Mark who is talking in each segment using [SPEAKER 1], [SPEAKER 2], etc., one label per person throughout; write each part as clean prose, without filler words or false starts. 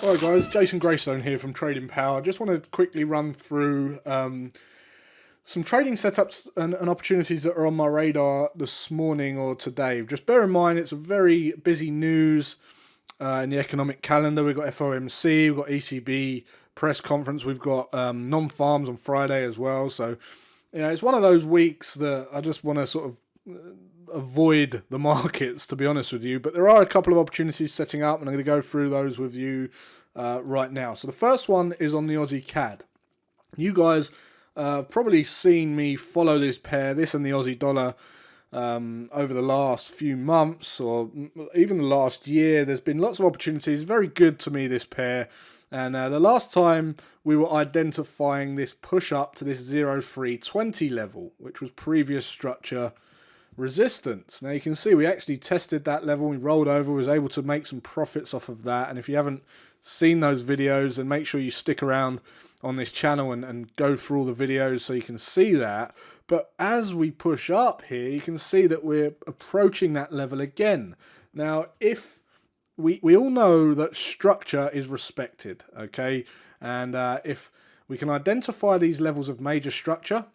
[SPEAKER 1] Alright guys, Jason Graystone here from Trading Power. I just want to quickly run through some trading setups and opportunities that are on my radar this morning or today. Just bear in mind it's a very busy news in the economic calendar. We've got FOMC, we've got ECB press conference, we've got non-farms on Friday as well. So, you know, it's one of those weeks that I just want to sort of avoid the markets, to be honest with you. But there are a couple of opportunities setting up, and I'm going to go through those with you right now. So the first one is on the Aussie CAD. You guys have probably seen me follow this pair, this and the Aussie dollar, over the last few months or even the last year. There's been lots of opportunities. Very good to me, this pair. And the last time we were identifying this push up to this 0.320 level, which was previous structure resistance. Now you can see we actually tested that level, we rolled over, was able to make some profits off of that. And if you haven't seen those videos, then make sure you stick around on this channel and go through all the videos so you can see that. But as we push up here, you can see that we're approaching that level again. Now, if we all know that structure is respected, okay? And if we can identify these levels of major structure,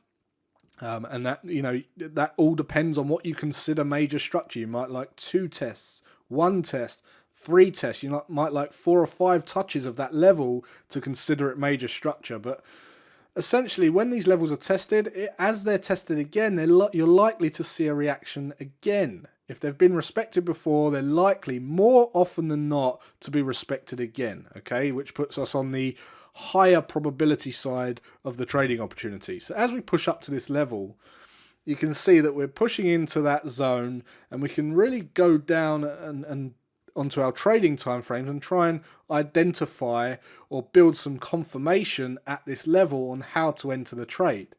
[SPEAKER 1] and that, you know, that all depends on what you consider major structure. You might like 2 tests, 1 test, 3 tests. You might like 4 or 5 touches of that level to consider it major structure. But essentially, when these levels are tested, as they're tested again, you're likely to see a reaction again. If they've been respected before, they're likely, more often than not, to be respected again, okay? Which puts us on the higher probability side of the trading opportunity. So as we push up to this level, you can see that we're pushing into that zone, and we can really go down and onto our trading timeframes and try and identify or build some confirmation at this level on how to enter the trade.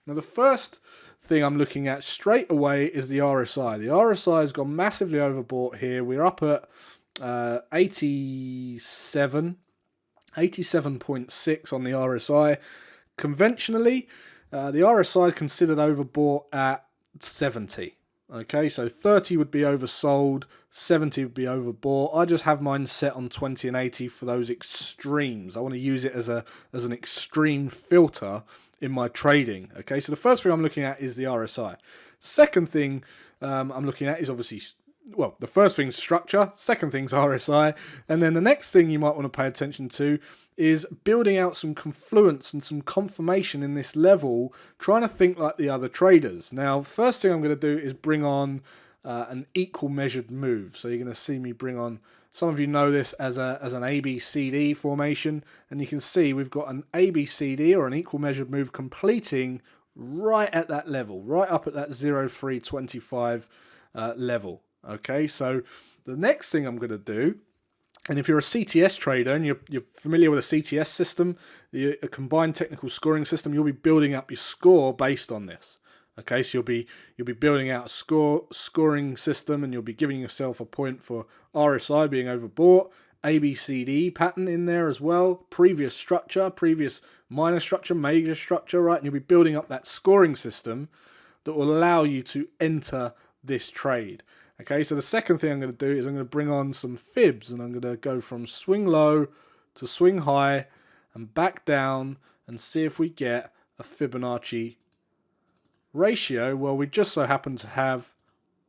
[SPEAKER 1] Now, the first thing I'm looking at straight away is the RSI. The RSI has gone massively overbought here. We're up at 87.6 on the RSI. Conventionally, the RSI is considered overbought at 70. Okay, so 30 would be oversold, 70 would be overbought. I just have mine set on 20 and 80 for those extremes. I want to use it as an extreme filter in my trading. Okay, so the first thing I'm looking at is the RSI. Second thing I'm looking at is obviously, well, the first thing's structure, second thing's RSI, and then the next thing you might want to pay attention to is building out some confluence and some confirmation in this level, trying to think like the other traders. Now, first thing I'm going to do is bring on an equal measured move. So you're going to see me bring on, some of you know this as an ABCD formation, and you can see we've got an ABCD or an equal measured move completing right at that level, right up at that 0.325 level. Okay, so the next thing I'm going to do, and if you're a CTS trader and you're familiar with a CTS system, a combined technical scoring system, you'll be building up your score based on this. Okay, so you'll be building out a scoring system, and you'll be giving yourself a point for RSI being overbought, ABCD pattern in there as well, previous structure, previous minor structure, major structure, right? And you'll be building up that scoring system that will allow you to enter this trade. Okay, so the second thing I'm going to do is I'm going to bring on some fibs, and I'm going to go from swing low to swing high and back down and see if we get a Fibonacci ratio. Well, we just so happen to have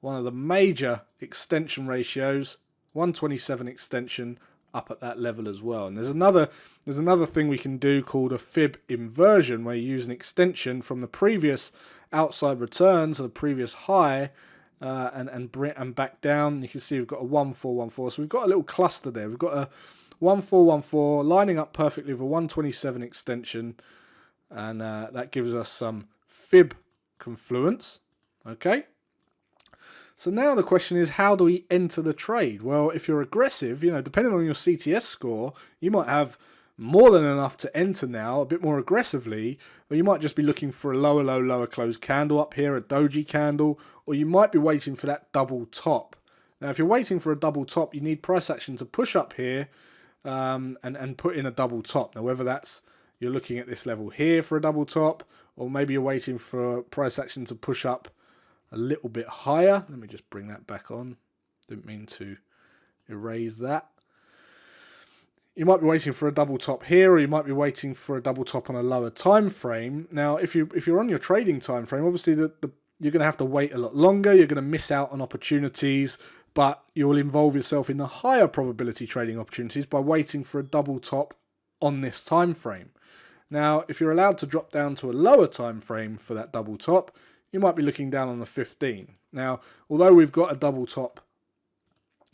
[SPEAKER 1] one of the major extension ratios, 127 extension, up at that level as well. And there's another thing we can do called a fib inversion, where you use an extension from the previous outside return to the previous high, and back down. You can see we've got a 1414, so we've got a little cluster there. We've got a 1414 lining up perfectly with a 127 extension, and that gives us some fib confluence. Okay, so now the question is, how do we enter the trade? Well, if you're aggressive, you know, depending on your CTS score, you might have more than enough to enter now a bit more aggressively, or you might just be looking for a lower low, lower close candle up here, a doji candle, or you might be waiting for that double top. Now, if you're waiting for a double top, you need price action to push up here and put in a double top. Now, whether that's you're looking at this level here for a double top, or maybe you're waiting for price action to push up a little bit higher. Let me just bring that back on. Didn't mean to erase that. you might be waiting for a double top here, or you might be waiting for a double top on a lower time frame. Now, if you're on your trading time frame, obviously you're going to have to wait a lot longer. You're going to miss out on opportunities, but you'll involve yourself in the higher probability trading opportunities by waiting for a double top on this time frame. Now, if you're allowed to drop down to a lower time frame for that double top, you might be looking down on the 15. Now, although we've got a double top,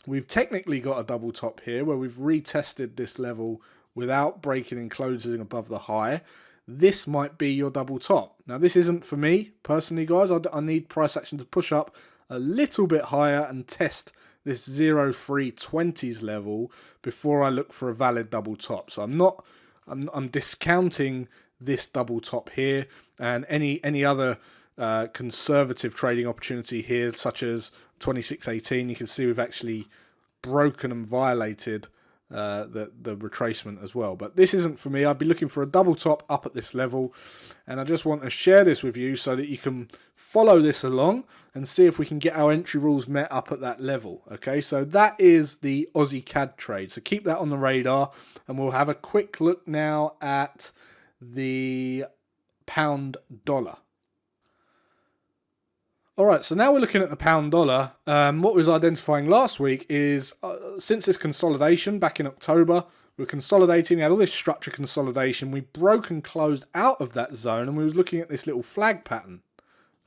[SPEAKER 1] we've technically got a double top here where we've retested this level without breaking and closing above the high. This might be your double top. Now, this isn't for me personally, guys. I need price action to push up a little bit higher and test this 0.320s level before I look for a valid double top. So I'm discounting this double top here and any other conservative trading opportunity here, such as 26.18. You can see we've actually broken and violated the retracement as well. But this isn't for me. I'd be looking for a double top up at this level, and I just want to share this with you so that you can follow this along and see if we can get our entry rules met up at that level. Okay, so that is the Aussie CAD trade. So keep that on the radar, and we'll have a quick look now at the pound dollar. All right, so now we're looking at the pound dollar. What we was identifying last week is since this consolidation back in October, we're consolidating, we had all this structure consolidation. We broke and closed out of that zone, and we was looking at this little flag pattern.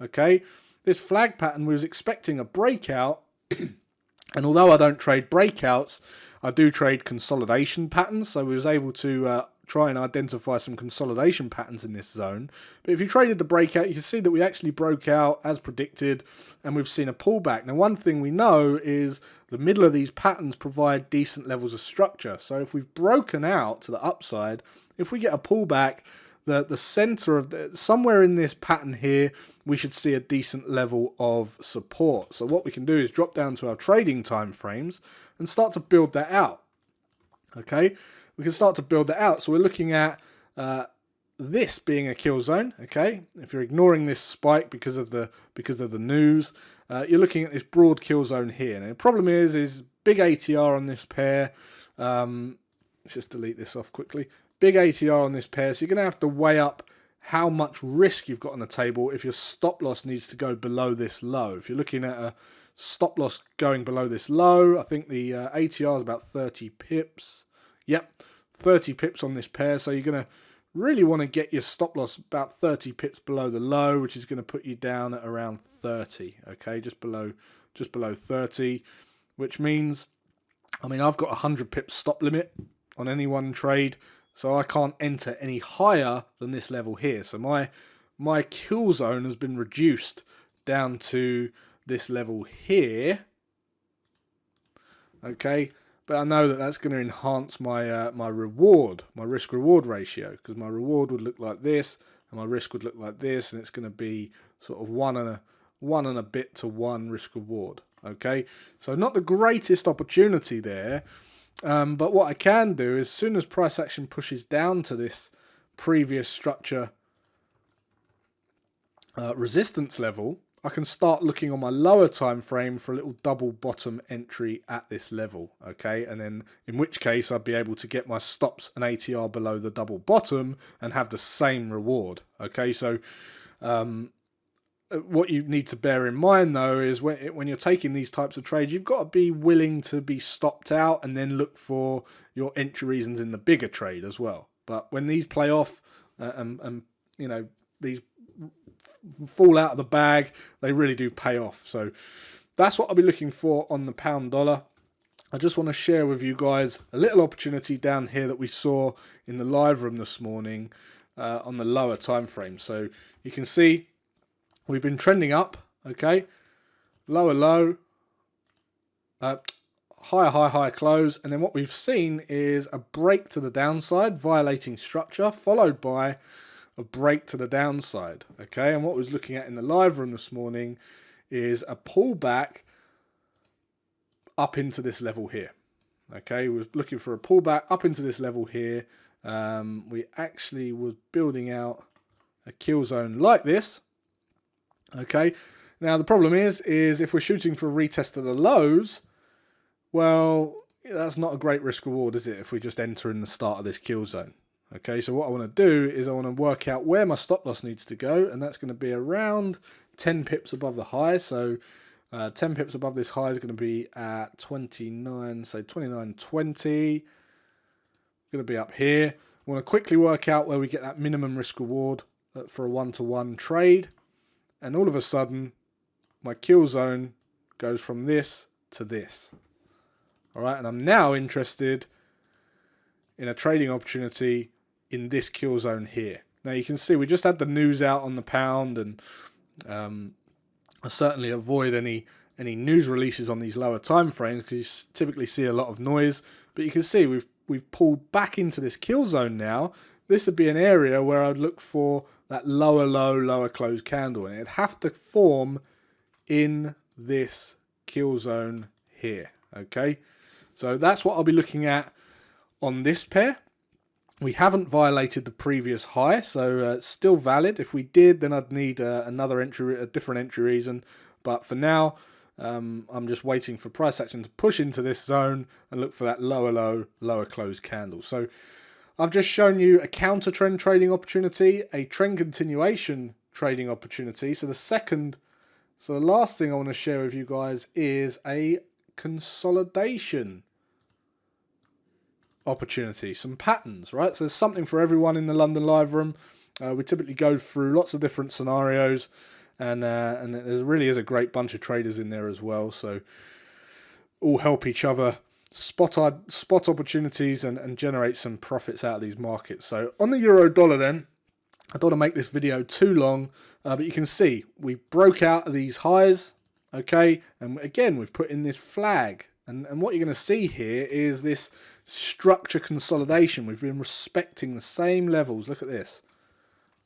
[SPEAKER 1] Okay, this flag pattern, we was expecting a breakout. And although I don't trade breakouts, I do trade consolidation patterns. So we was able to try and identify some consolidation patterns in this zone. But if you traded the breakout, you can see that we actually broke out as predicted, and we've seen a pullback. Now, one thing we know is the middle of these patterns provide decent levels of structure. So if we've broken out to the upside, if we get a pullback, the center of somewhere in this pattern here, we should see a decent level of support. So what we can do is drop down to our trading time frames and start to build that out. Okay, we can start to build that out. So we're looking at this being a kill zone. Okay, if you're ignoring this spike because of the news, you're looking at this broad kill zone here. Now the problem is big ATR on this pair. Let's just delete this off quickly. Big ATR on this pair, so you're going to have to weigh up how much risk you've got on the table if your stop loss needs to go below this low. If you're looking at a stop loss going below this low, I think the ATR is about 30 pips. Yep, 30 pips on this pair, so you're going to really want to get your stop loss about 30 pips below the low, which is going to put you down at around 30, okay, just below 30, which means, I mean, I've got a 100 pips stop limit on any one trade, so I can't enter any higher than this level here. So my kill zone has been reduced down to this level here. Okay, but I know that that's going to enhance my my reward, my risk reward ratio, because my reward would look like this and my risk would look like this, and it's going to be sort of one and a bit to 1 risk reward. Okay, so not the greatest opportunity there. But what I can do is, as soon as price action pushes down to this previous structure resistance level, I can start looking on my lower time frame for a little double bottom entry at this level, okay? And then in which case I'd be able to get my stops and ATR below the double bottom and have the same reward, okay? So what you need to bear in mind, though, is when you're taking these types of trades, you've got to be willing to be stopped out and then look for your entry reasons in the bigger trade as well. But when these play off and you know, these fall out of the bag, they really do pay off. So that's what I'll be looking for on the pound dollar. I just want to share with you guys a little opportunity down here that we saw in the live room this morning on the lower time frame. So you can see we've been trending up, okay, lower low, higher high, higher close, and then what we've seen is a break to the downside, violating structure, followed by a break to the downside, okay. And what I was looking at in the live room this morning is a pullback up into this level here, okay. We were looking for a pullback up into this level here. We actually was building out a kill zone like this. Okay, now the problem is if we're shooting for a retest of the lows, well, that's not a great risk reward, is it, if we just enter in the start of this kill zone? Okay, so what I want to do is I want to work out where my stop loss needs to go, and that's going to be around 10 pips above the high. So 10 pips above this high is going to be at 29, so 29.20. Going to be up here. I want to quickly work out where we get that minimum risk reward for a one-to-one trade, and all of a sudden my kill zone goes from this to this. All right, and I'm now interested in a trading opportunity in this kill zone here. Now you can see we just had the news out on the pound, and I certainly avoid any news releases on these lower time frames because you typically see a lot of noise. But you can see we've pulled back into this kill zone now. This would be an area where I'd look for that lower low, lower close candle, and it'd have to form in this kill zone here. Okay, so that's what I'll be looking at on this pair. We haven't violated the previous high, so it's still valid. If we did, then I'd need another entry, a different entry reason. But for now, I'm just waiting for price action to push into this zone and look for that lower low, lower close candle. So I've just shown you a counter trend trading opportunity, a trend continuation trading opportunity. So the last thing I want to share with you guys is a consolidation opportunity, some patterns, right? So there's something for everyone in the London live room. We typically go through lots of different scenarios, and there really is a great bunch of traders in there as well. So all help each other spot opportunities and generate some profits out of these markets. So on the euro dollar then, I don't want to make this video too long, but you can see we broke out of these highs, okay, and again we've put in this flag, and what you're going to see here is this structure consolidation. We've been respecting the same levels. Look at this,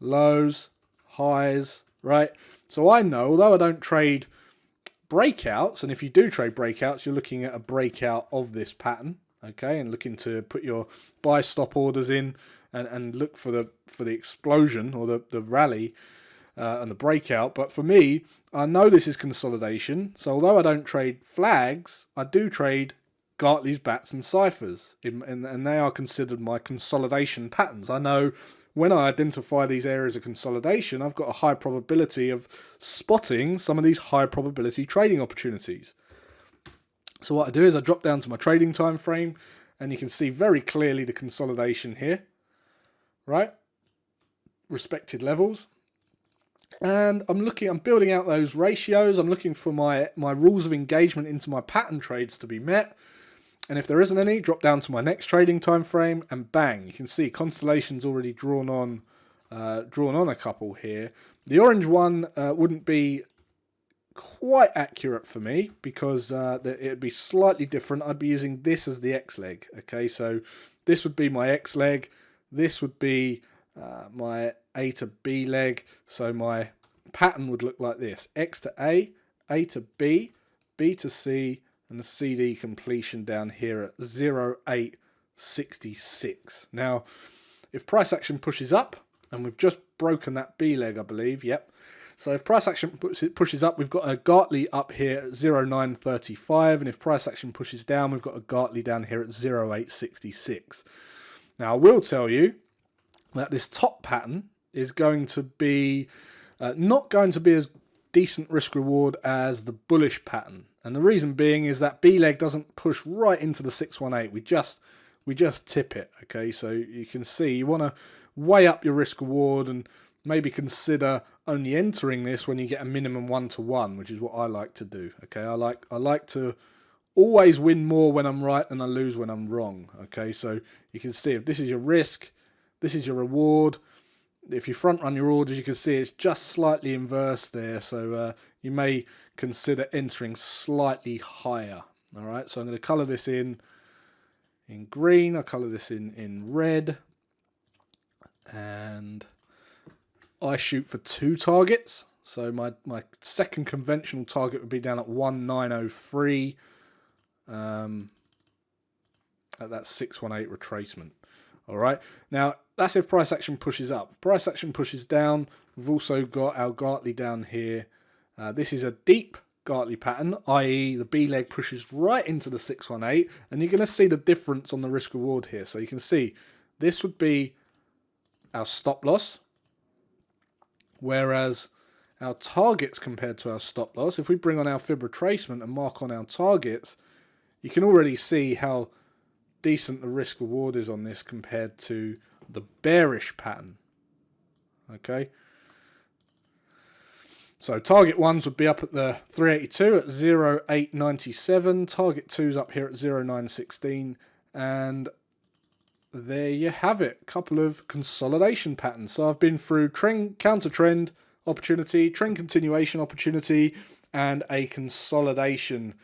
[SPEAKER 1] lows, highs, right? So I know, although I don't trade breakouts, and if you do trade breakouts, you're looking at a breakout of this pattern, okay, and looking to put your buy stop orders in and look for the explosion or the rally and the breakout. But for me, I know this is consolidation, so although I don't trade flags, I do trade Gartley's, bats and ciphers, and they are considered my consolidation patterns. I know when I identify these areas of consolidation, I've got a high probability of spotting some of these high probability trading opportunities. So what I do is I drop down to my trading time frame, and you can see very clearly the consolidation here, right? Respected levels. And I'm building out those ratios. I'm looking for my rules of engagement into my pattern trades to be met. And if there isn't any, drop down to my next trading time frame, and bang, you can see Constellation's already drawn on a couple here. The orange one wouldn't be quite accurate for me because it'd be slightly different. I'd be using this as the X leg. Okay, so this would be my X leg. This would be my A to B leg. So my pattern would look like this: X to A to B, B to C, and the CD completion down here at 0.866. Now, if price action pushes up, and we've just broken that B leg, I believe, yep. So if price action pushes up, we've got a Gartley up here at 0.935, and if price action pushes down, we've got a Gartley down here at 0.866. Now, I will tell you that this top pattern is going to be not going to be as decent risk reward as the bullish pattern. And the reason being is that B leg doesn't push right into the 618. We just tip it. Okay, so you can see you want to weigh up your risk reward and maybe consider only entering this when you get a minimum 1-to-1, which is what I like to do. Okay, I like to always win more when I'm right than I lose when I'm wrong. Okay, so you can see if this is your risk, this is your reward. If you front run your orders, you can see it's just slightly inverse there, so you may consider entering slightly higher. All right, so I'm going to color this in green. I'll color this in red, and I shoot for 2 targets. So my second conventional target would be down at 1903 at that 618 retracement. All right, now that's if price action pushes up. If price action pushes down, we've also got our Gartley down here. This is a deep Gartley pattern, i.e. the B leg pushes right into the 618, and you're going to see the difference on the risk reward here. So you can see this would be our stop loss, whereas our targets compared to our stop loss, if we bring on our fib retracement and mark on our targets, you can already see how decent the risk reward is on this compared to the bearish pattern. Okay, so target ones would be up at the 382 at 0.897, target twos up here at 0.916, and there you have it, a couple of consolidation patterns. So I've been through trend, counter trend opportunity, trend continuation opportunity, and a consolidation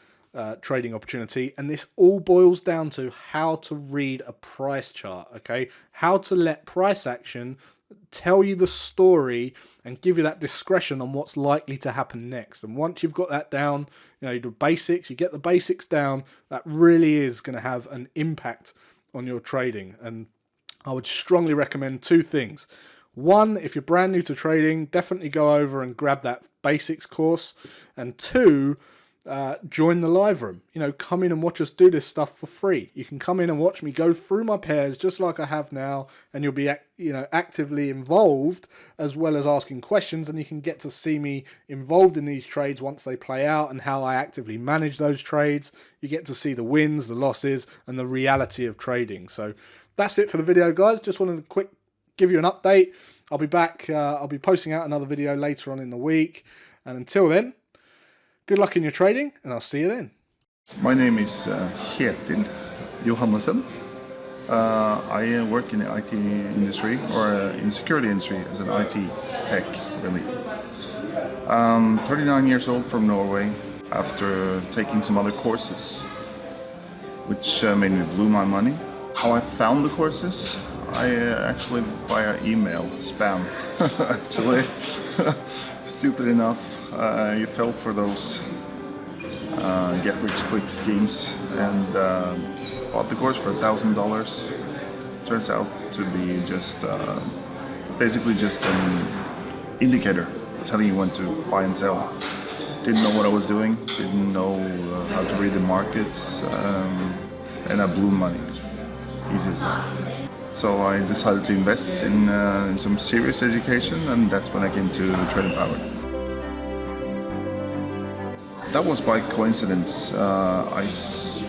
[SPEAKER 1] trading opportunity, and this all boils down to how to read a price chart. Okay, how to let price action tell you the story and give you that discretion on what's likely to happen next. And once you've got that down, you know, the basics, you get the basics down, that really is going to have an impact on your trading. And I would strongly recommend two things. One, if you're brand new to trading, definitely go over and grab that basics course. And two, join the live room. You know, come in and watch us do this stuff for free. You can come in and watch me go through my pairs just like I have now, and you'll be, you know, actively involved as well as asking questions, and you can get to see me involved in these trades once they play out and how I actively manage those trades. You get to see the wins, the losses, and the reality of trading. So that's it for the video, guys. Just wanted to give you an update. I'll be back. I'll be posting out another video later on in the week, and until then, good luck in your trading, and I'll see you then.
[SPEAKER 2] My name is Kjetil Johannessen. I work in the IT industry, or in security industry, as an IT tech, really. 39 years old, from Norway, after taking some other courses, which made me blew my money. How I found the courses? I actually via email, spam, actually. Stupid enough. You fell for those get-rich-quick schemes, and bought the course for $1,000. Turns out to be just basically just an indicator telling you when to buy and sell. Didn't know what I was doing, didn't know how to read the markets, and I blew money. Easy as that. So I decided to invest in some serious education, and that's when I came to Trading Power. That was by coincidence. I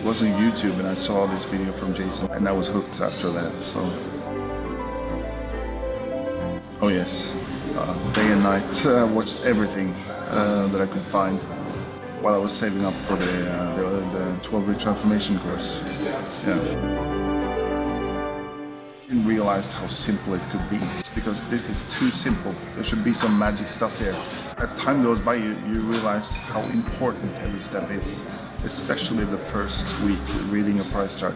[SPEAKER 2] was on YouTube and I saw this video from Jason, and I was hooked after that. So, oh yes, day and night, watched everything that I could find while I was saving up for the 12-week transformation course. Yeah. I realized how simple it could be, because this is too simple. There should be some magic stuff here. As time goes by, you realize how important every step is, especially the first week, reading a price chart.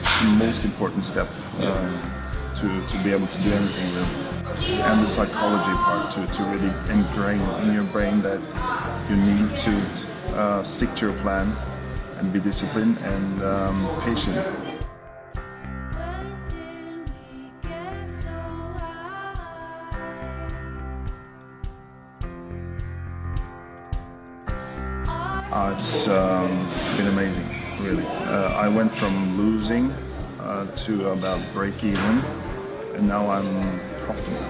[SPEAKER 2] It's the most important step to be able to do anything with. And the psychology part, to really ingrain in your brain that you need to stick to your plan and be disciplined and patient. It's been amazing, really. I went from losing to about break even, and now I'm profitable.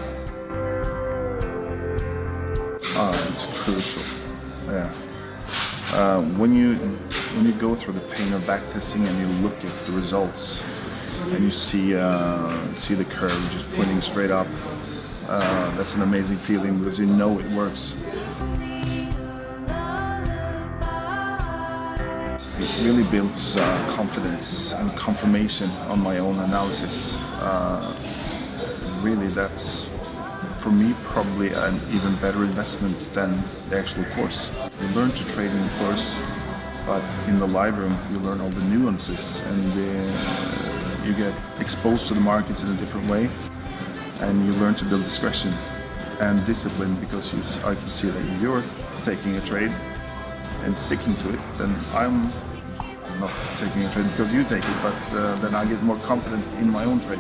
[SPEAKER 2] It's crucial. Yeah. When you go through the pain of backtesting and you look at the results and you see the curve just pointing straight up, that's an amazing feeling, because you know it works. It really builds confidence and confirmation on my own analysis. Really, that's, for me, probably an even better investment than the actual course. You learn to trade in the course, but in the live room you learn all the nuances, and you get exposed to the markets in a different way, and you learn to build discretion and discipline, because I can see that you're taking a trade and sticking to it, then I'm not taking a trade because you take it, but then I get more confident in my own trade.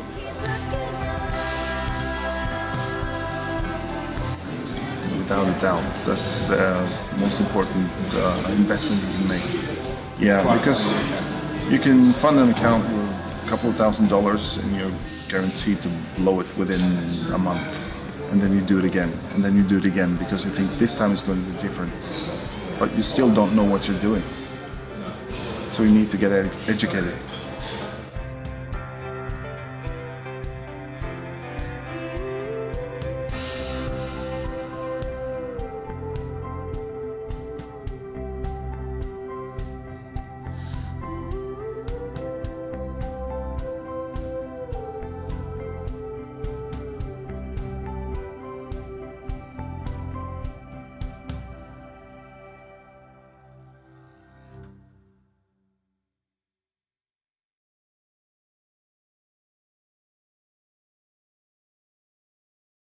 [SPEAKER 2] With without a doubt. That's the most important investment you can make. Yeah, because you can fund an account with a couple of $1,000 and you're guaranteed to blow it within a month. And then you do it again, and then you do it again because you think this time is going to be different. But you still don't know what you're doing. So you need to get educated.